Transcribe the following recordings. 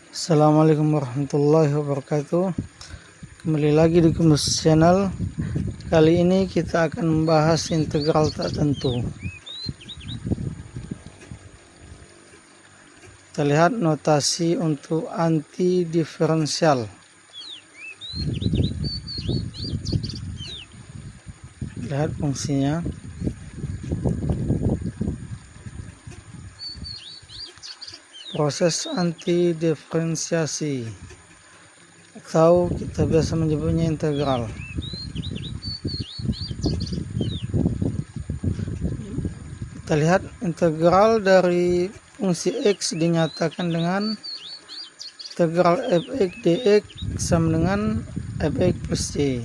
Assalamualaikum warahmatullahi wabarakatuh. Kembali lagi di Kumus Channel. Kali ini kita akan membahas integral tak tentu. Kita lihat notasi untuk antidiferensial. Lihat fungsinya. Proses antidiferensiasi, atau kita biasa menyebutnya integral. Kita lihat integral dari fungsi x dinyatakan dengan integral fx dx sama dengan fx plus c.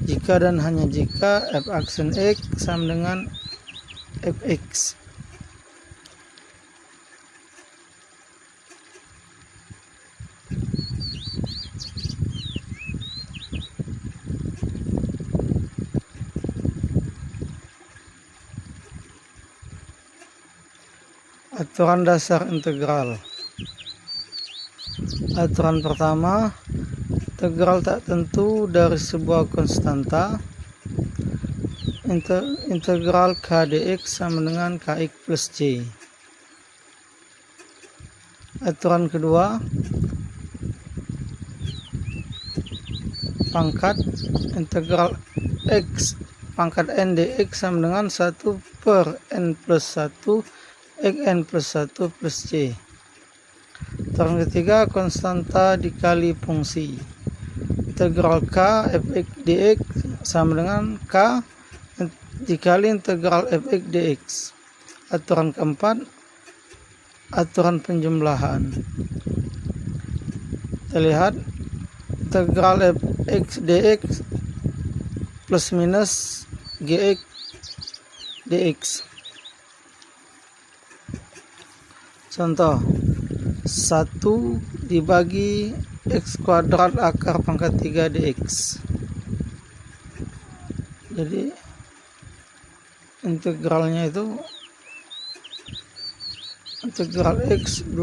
Jika dan hanya jika f aksen x sama dengan fx. Aturan dasar integral. Aturan pertama, integral tak tentu dari sebuah konstanta. Integral k dx sama dengan kx plus c. Aturan kedua, pangkat integral x pangkat n dx sama dengan 1 per n plus 1 xn plus 1 plus c. Aturan ketiga, konstanta dikali fungsi. Integral k fx dx sama dengan k dikali integral fx dx. Aturan keempat, aturan penjumlahan. Kita lihat integral fx dx plus minus gx dx. Contoh, 1 dibagi x kuadrat akar pangkat 3 dx. Jadi integralnya itu integral x 2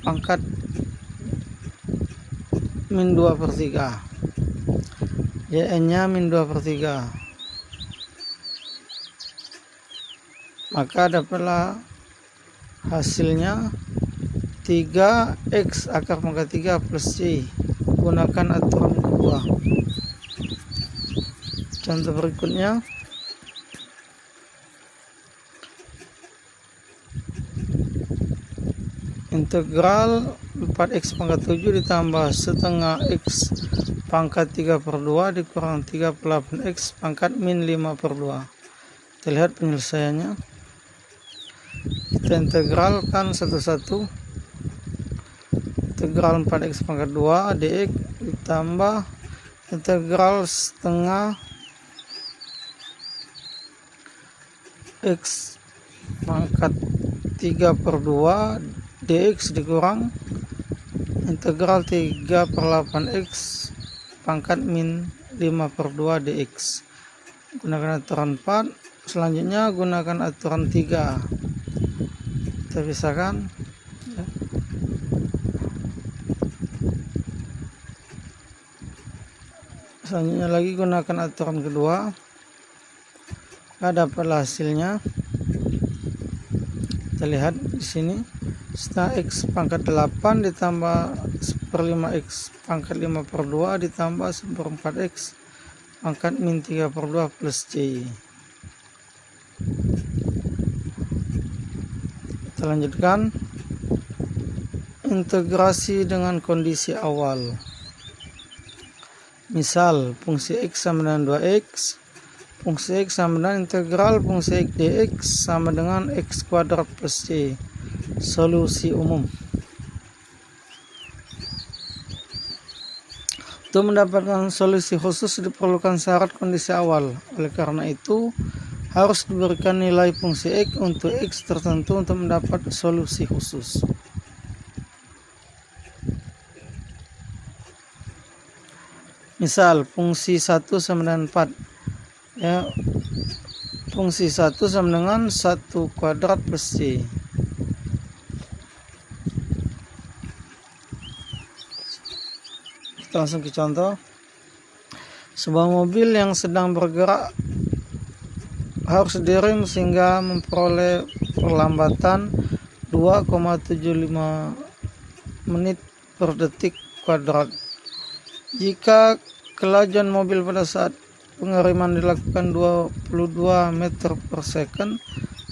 pangkat min 2 per 3. Jn nya min 2 per 3. Maka dapatlah hasilnya 3x akar pangkat 3 plus c. Gunakan aturan kedua. Contoh berikutnya, integral 4x pangkat 7 ditambah setengah x pangkat 3 per 2 dikurang 3 per 8x pangkat min 5 per 2. Kita lihat penyelesaiannya. Kita integralkan satu-satu. Integral 4x pangkat 2 dx ditambah integral setengah x pangkat 3 per 2 dx dikurang integral 3 per 8x pangkat min 5 per 2 dx. Gunakan aturan 4. Selanjutnya gunakan aturan 3. Kita pisahkan. Selanjutnya lagi gunakan aturan kedua. Ada dapatlah hasilnya. Kita lihat di sini, setengah x pangkat 8 ditambah 1/5x pangkat 5 per 2 ditambah 1/4x pangkat min 3 per 2 plus c. Kita lanjutkan. Integrasi dengan kondisi awal. Misal, fungsi x sama dengan 2x. Fungsi x sama dengan integral fungsi x dx sama dengan x kuadrat plus c. Solusi umum. Untuk mendapatkan solusi khusus diperlukan syarat kondisi awal. Oleh karena itu, harus diberikan nilai fungsi x untuk x tertentu untuk mendapat solusi khusus. Misal, fungsi 1 sama dengan 4. Ya, fungsi 1 sama dengan 1 kuadrat plus c. Kita langsung ke contoh. Sebuah mobil yang sedang bergerak harus direm sehingga memperoleh perlambatan 2,75 menit per detik kuadrat. Jika kelajuan mobil pada saat pengereman dilakukan 22 meter per second,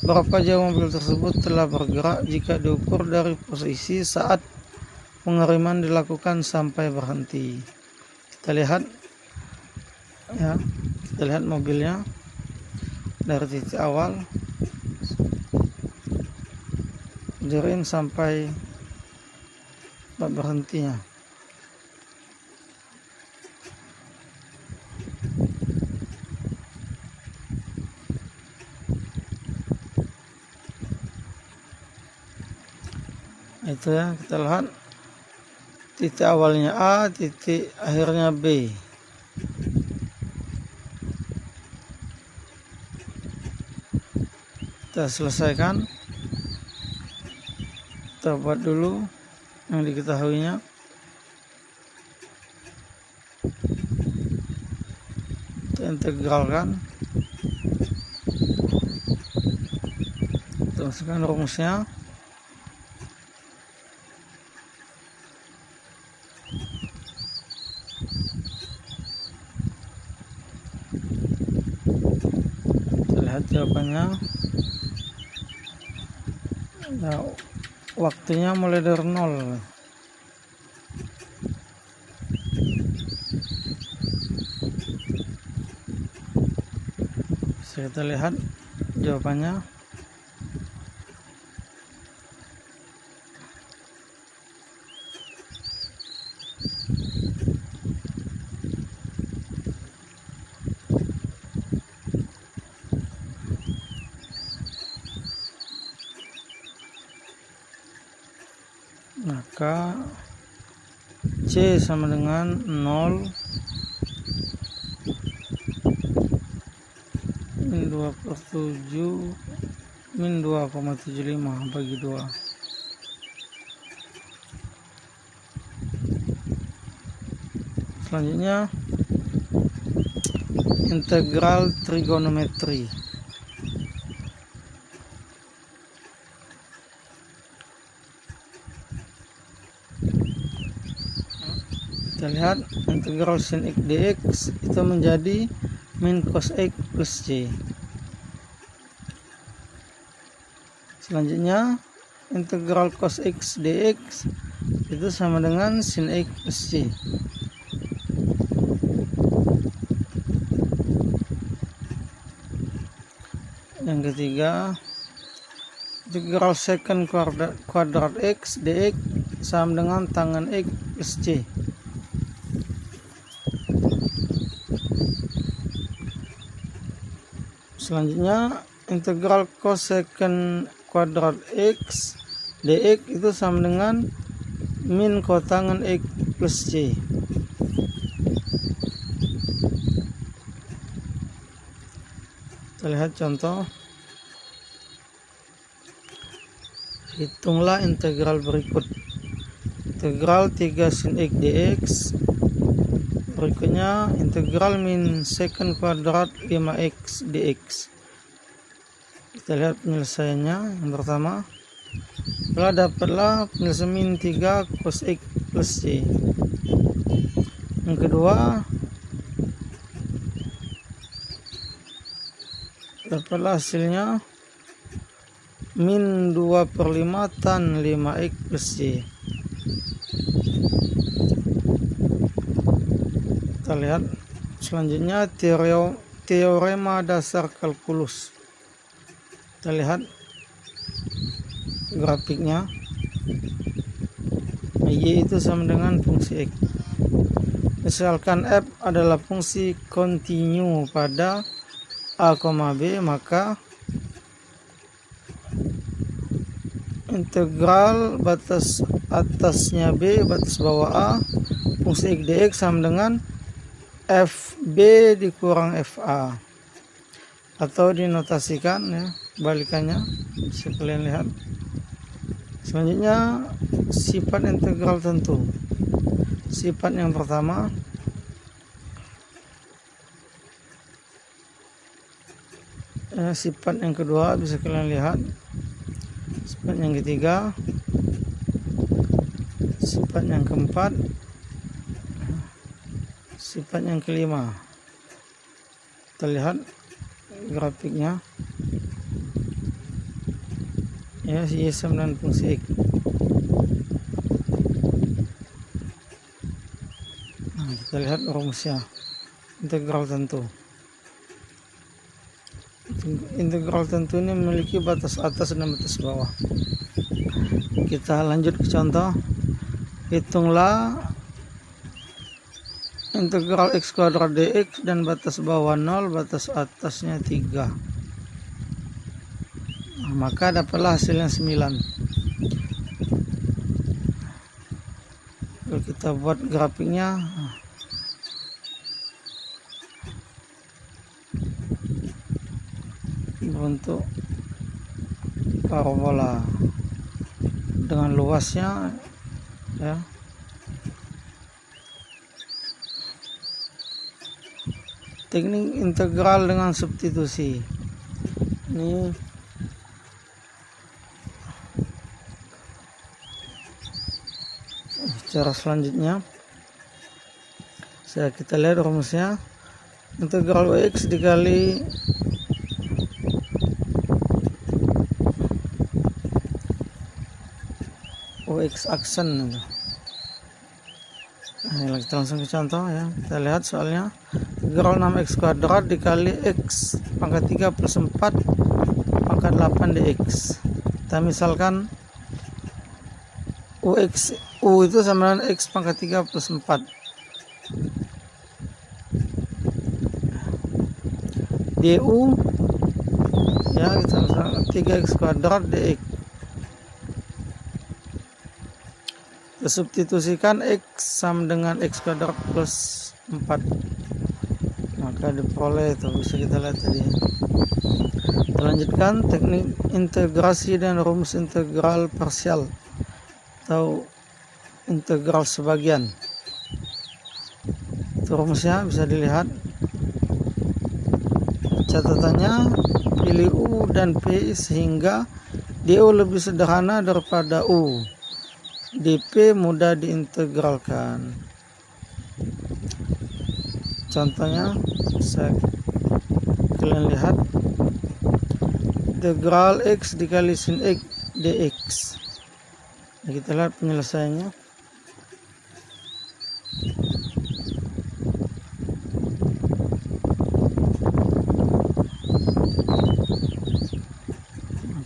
berapa jauh mobil tersebut telah bergerak jika diukur dari posisi saat pengereman dilakukan sampai berhenti? Kita lihat ya, kita lihat mobilnya dari titik awal direm sampai berhentinya. Itu ya, kita lihat titik awalnya A, titik akhirnya B. Kita selesaikan, kita buat dulu yang diketahuinya. Kita integralkan, kita masukkan rumusnya. Kita lihat jawabannya. Nah, waktunya mulai dari 0. Bisa kita lihat jawabannya. Maka C sama dengan 0 min 2/7 min 2,75 bagi 2. Selanjutnya integral trigonometri. Kita lihat integral sin x dx itu menjadi min cos x plus c. Selanjutnya integral cos x dx itu sama dengan sin x plus c. Yang ketiga integral secant kuadrat x dx sama dengan tangen x plus c. Selanjutnya integral cosecant kuadrat x dx itu sama dengan min kotangen x plus c. Kita lihat contoh. Hitunglah integral berikut. Integral 3 sin x dx. Berikutnya integral min secant kuadrat 5x dx. Kita lihat penyelesaiannya. Yang pertama, dapatlah penyelesaian min 3 cos x plus c. Yang kedua, dapatlah hasilnya min 2/5 tan 5x plus c. Kita lihat selanjutnya teorema dasar kalkulus. Kita lihat grafiknya. Y itu sama dengan fungsi x. Misalkan f adalah fungsi kontinu pada a, b, maka integral batas atasnya b, batas bawah a, fungsi x dx sama dengan fb dikurang fa, atau dinotasikan ya balikannya, bisa kalian lihat Selanjutnya sifat integral tentu. Sifat yang pertama, sifat yang kedua bisa kalian lihat, sifat yang ketiga, sifat yang keempat, sifat yang kelima. Kita lihat grafiknya ya, si Y dan fungsi X. Nah, kita lihat rumusnya. Integral tentu. Integral tentu ini memiliki batas atas dan batas bawah. Kita lanjut ke contoh. Hitunglah integral x kuadrat dx dan batas bawah 0, batas atasnya 3. Nah, maka dapatlah hasilnya 9. Kalau kita buat grafiknya, bentuk parabola dengan luasnya ya, teknik integral dengan substitusi. Ini cara selanjutnya. Kita lihat rumusnya. Integral x dikali x aksen. Nah, kita langsung ke contoh ya. Kita lihat soalnya. Integral 6x kuadrat dikali x pangkat 3 plus 4 pangkat 8 dx. Kita misalkan u itu sama dengan x pangkat 3 plus 4. Du ya, kita misalkan 3x kuadrat dx. Kita substitusikan x sama dengan x kuadrat plus 4, maka diperoleh itu, bisa kita lihat tadi. Kita lanjutkan teknik integrasi dan rumus integral parsial atau integral sebagian. Itu rumusnya bisa dilihat. Catatannya, pilih U dan P sehingga DU lebih sederhana daripada U. DP mudah diintegralkan. Contohnya, kalian lihat integral x dikali sin x dx. Nah, kita lihat penyelesaiannya.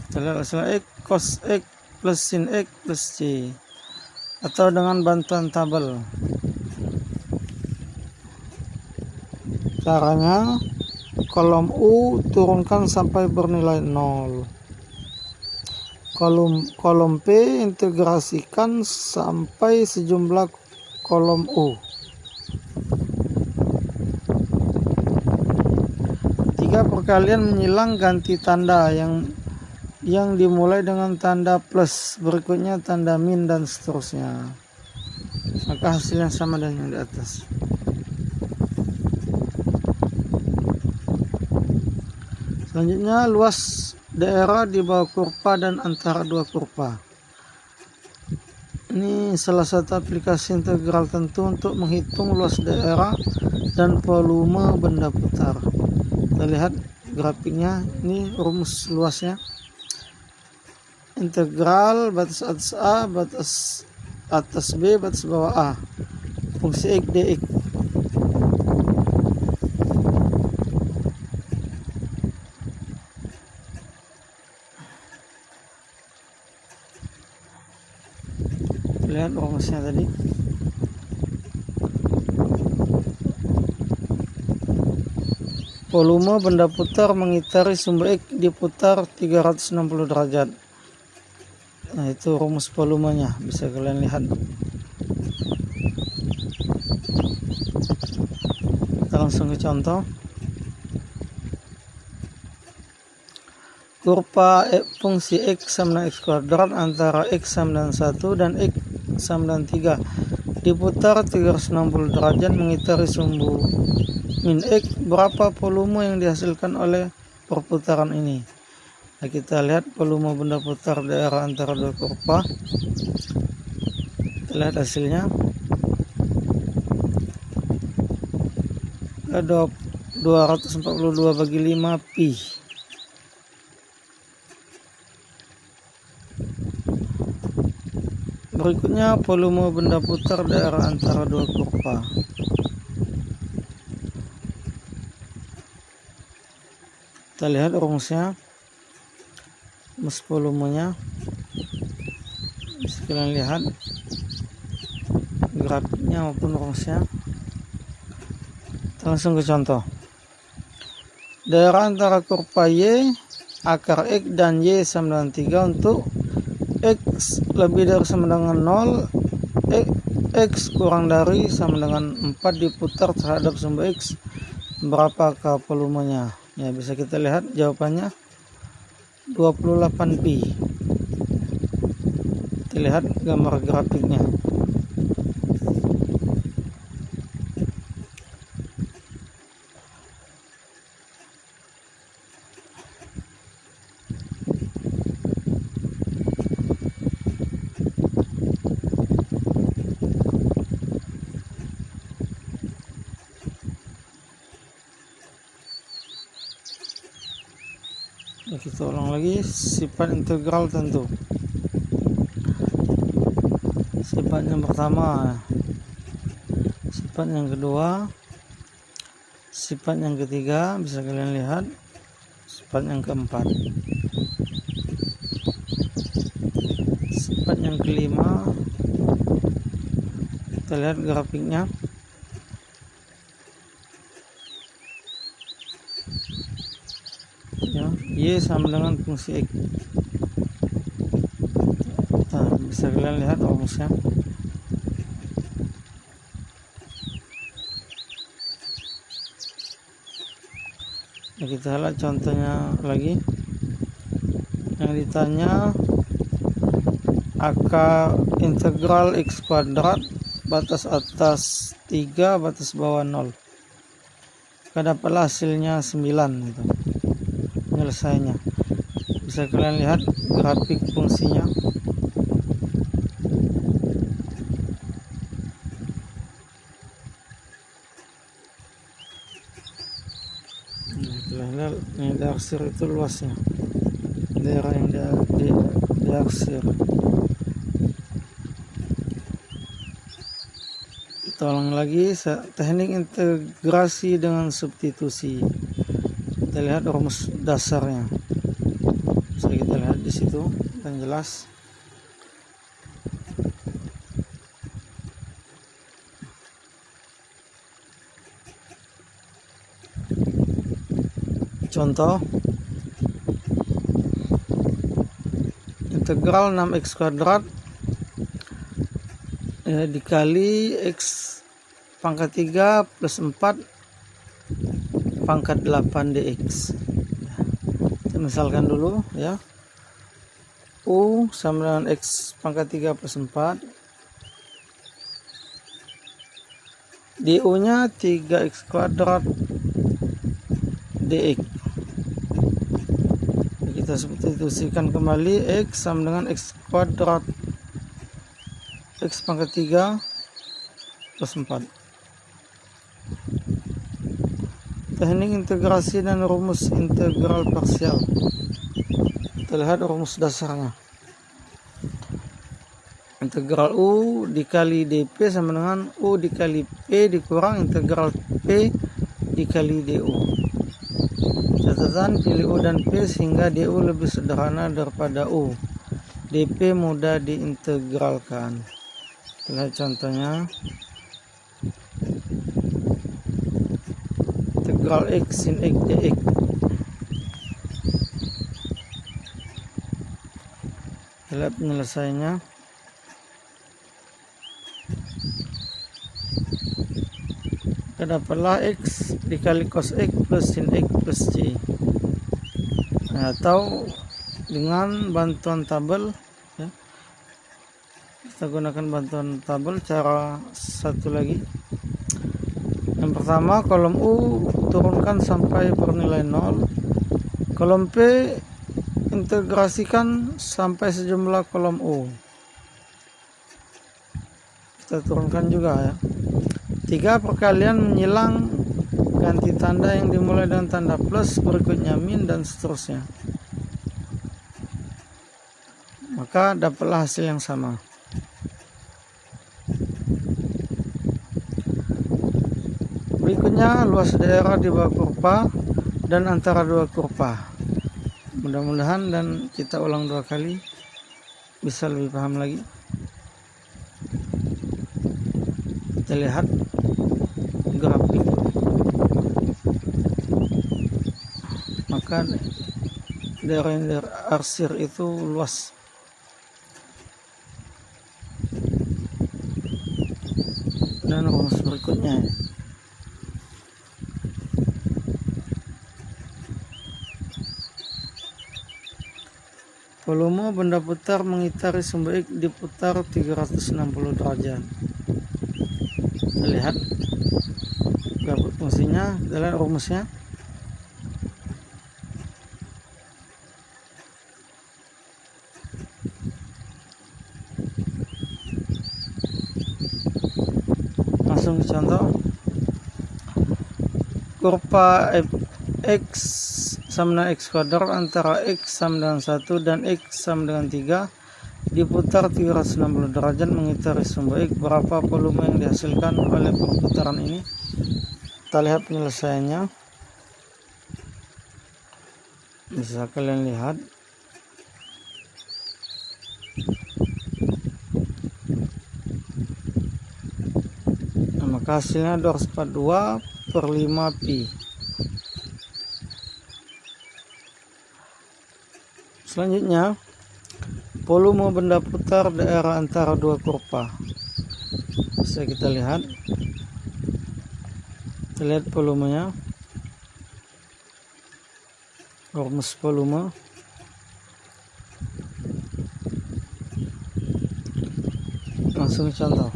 Kita lihat hasilnya x cos x plus sin x plus c, atau dengan bantuan tabel. Caranya, kolom U turunkan sampai bernilai 0. Kolom P integrasikan sampai sejumlah kolom U. Jika perkalian menyilang, ganti tanda yang dimulai dengan tanda plus, berikutnya tanda min dan seterusnya. Maka hasilnya sama dengan yang di atas. Selanjutnya, luas daerah di bawah kurva dan antara dua kurva. Ini salah satu aplikasi integral tentu untuk menghitung luas daerah dan volume benda putar. Kita lihat grafiknya, ini rumus luasnya. Integral batas atas A, batas atas B, batas bawah A. Fungsi X dx. Lihat rumusnya tadi. Volume benda putar mengitari sumber X diputar 360 derajat. Nah, itu rumus volumenya, bisa kalian lihat. Kita langsung ke contoh. kurva fungsi X sama dengan X kuadrat antara X sama dengan 1 dan X sama dengan 3 diputar 360 derajat mengitari sumbu min X. Berapa volume yang dihasilkan oleh perputaran ini? Nah, kita lihat volume benda putar daerah antara dua kurva. Kita lihat hasilnya. Ada 242 bagi 5 pi. Berikutnya volume benda putar daerah antara dua kurva. Kita lihat rumusnya, rumus volumenya. Bisa kalian lihat grafiknya maupun rumusnya. Kita langsung ke contoh. Daerah antara kurva Y, akar X dan Y sama dengan 3 untuk X lebih dari sama dengan 0, X kurang dari sama dengan 4 diputar terhadap sumbu X. Berapakah volumenya? Ya, bisa kita lihat jawabannya 28 pi. Kita lihat gambar grafiknya. Kita ulang lagi. Sifat integral tentu. Sifat yang pertama, sifat yang kedua, sifat yang ketiga, bisa kalian lihat, sifat yang keempat, sifat yang kelima. Kita lihat grafiknya. Y sama dengan fungsi X. Nah, bisa kalian lihat rumusnya. Nah, kita lihat contohnya lagi. Yang ditanya akar integral X kuadrat batas atas 3 batas bawah 0. Dapatlah hasilnya 9 gitu. Penyelesaiannya bisa kalian lihat grafik fungsinya. Ini diarsir itu luasnya, daerah yang diarsir. Tolong lagi teknik integrasi dengan substitusi. Kita lihat rumus dasarnya. Bisa kita lihat di situ dan jelas. Contoh, integral 6x kuadrat dikali x pangkat 3 plus 4 pangkat 8 dx. Kita misalkan dulu ya. U sama dengan x pangkat 3 plus 4. du nya 3x kuadrat dx. Kita substitusikan kembali x sama dengan x kuadrat x pangkat 3 plus 4. Teknik integrasi dan rumus integral parsial. Kita lihat rumus dasarnya. Integral U dikali dp sama dengan U dikali P dikurang integral P dikali du. Catatan, pilih U dan P sehingga du lebih sederhana daripada U. dp mudah diintegralkan. Kita lihat contohnya. Integral x sin x dx. Lihat penyelesaiannya. Dapatlah x dikali cos x plus sin x plus c. atau dengan bantuan tabel ya. Kita gunakan bantuan tabel. Cara satu lagi, yang pertama kolom U turunkan sampai bernilai 0, kolom P integrasikan sampai sejumlah kolom U, kita turunkan juga ya. 3 perkalian menyilang ganti tanda yang dimulai dengan tanda plus, berikutnya min, dan seterusnya. Maka dapatlah hasil yang sama. Berikutnya luas daerah di bawah kurva dan antara dua kurva. Mudah-mudahan dan kita ulang 2 kali bisa lebih paham lagi. Kita lihat grafik. Maka daerah arsir itu luas. Dan rumus berikutnya, volume benda putar mengitari sumber X diputar 360 derajat. Kita lihat grafik fungsinya, kita lihat rumusnya. Langsung contoh, kurva X sama dengan X kuadrat antara X sama dengan 1 dan X sama dengan 3 diputar 360 derajat mengitari sumber X. Berapa volume yang dihasilkan oleh perputaran ini? Kita lihat penyelesaiannya. Bisa kalian lihat. Maka hasilnya 242 per 5 pi. Selanjutnya, volume benda putar daerah antara dua kurva. Bisa kita lihat. Kita lihat volumenya. Rumus volume. Langsung contoh.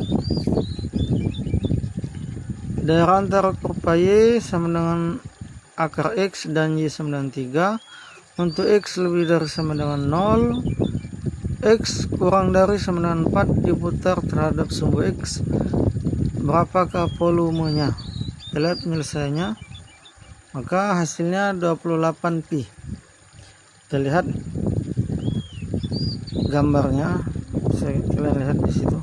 Daerah antara kurva Y sama dengan akar X dan Y sama dengan 3. Untuk X lebih dari sama dengan 0, X kurang dari sama dengan 4 diputar terhadap sumber X. Berapakah volumenya? Kita lihat penyelesaiannya. Maka hasilnya 28 pi. Kita lihat gambarnya. Kalian lihat di situ.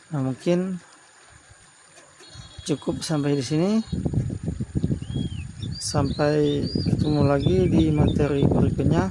Nah, mungkin cukup sampai di sini. Sampai ketemu lagi di materi berikutnya.